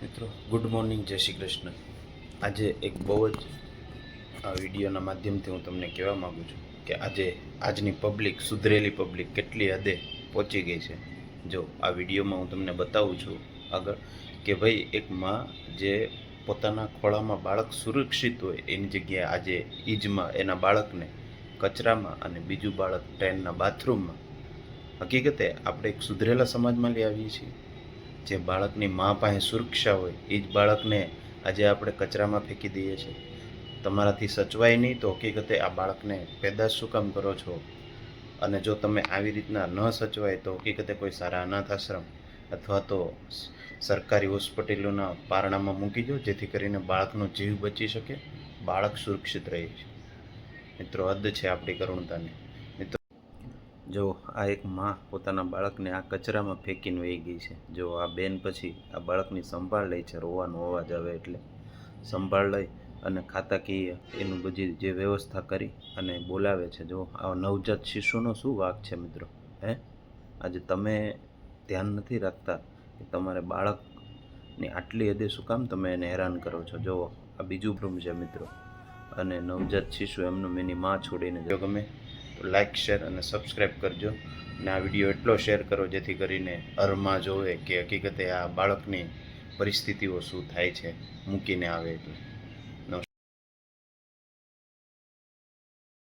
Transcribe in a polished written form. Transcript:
મિત્રો good morning, જય શ્રી કૃષ્ણ। આજે એક બહુ જ આ વિડીયોના માધ્યમથી હું તમને કહેવા માગું છું કે આજની પબ્લિક, સુધરેલી પબ્લિક કેટલી હદે પહોંચી ગઈ છે। જો આ વિડીયોમાં હું તમને બતાવું છું આગળ કે ભાઈ એક માં જે પોતાના ખોળામાં બાળક સુરક્ષિત હોય એની જગ્યાએ આજે ઈજમાં એના બાળકને કચરામાં અને બીજું બાળક ટ્રેનના બાથરૂમમાં, હકીકતે આપણે એક સુધરેલા સમાજમાં લઈ આવીએ છીએ। જે બાળકની મા પાસે સુરક્ષા હોય એ જ બાળકને આજે આપણે કચરામાં ફેંકી દઈએ છીએ। તમારાથી સચવાય નહીં તો હકીકતે આ બાળકને પેદાશ શું કામ કરો છો? અને જો તમે આવી રીતના ન સચવાય તો હકીકતે કોઈ સારા અનાથ આશ્રમ અથવા તો સરકારી હોસ્પિટલોના પારણામાં મૂકી દો, જેથી કરીને બાળકનો જીવ બચી શકે, બાળક સુરક્ષિત રહે છે। મિત્રો, હદ છે આપણી કરુણતાની। જો આ એક માં પોતાના બાળકને આ કચરામાં ફેંકીને વહી ગઈ છે। જો આ બેન પછી આ બાળકની સંભાળ લે છે, રોવાનો અવાજ આવે એટલે સંભાળ લઈ અને ખાતાકીય એનું બધી જે વ્યવસ્થા કરી અને બોલાવે છે। જો આ નવજાત શિશુનો શું વાંક છે મિત્રો? આજે તમે ધ્યાન નથી રાખતા કે તમારે બાળકની આટલી હદે શું કામ તમે એને હેરાન કરો છો? જો આ બીજું ભ્રમ છે મિત્રો, અને નવજાત શિશુ એમનું એની માં છોડીને જો ગમે તો લાઇક, શેર અને સબસ્ક્રાઈબ કરજો। અને આ વિડીયો એટલો શેર કરો જેથી કરીને હરમાં જોવે કે હકીકતે આ બાળકની પરિસ્થિતિઓ શું થાય છે મૂકીને આવે એટલે।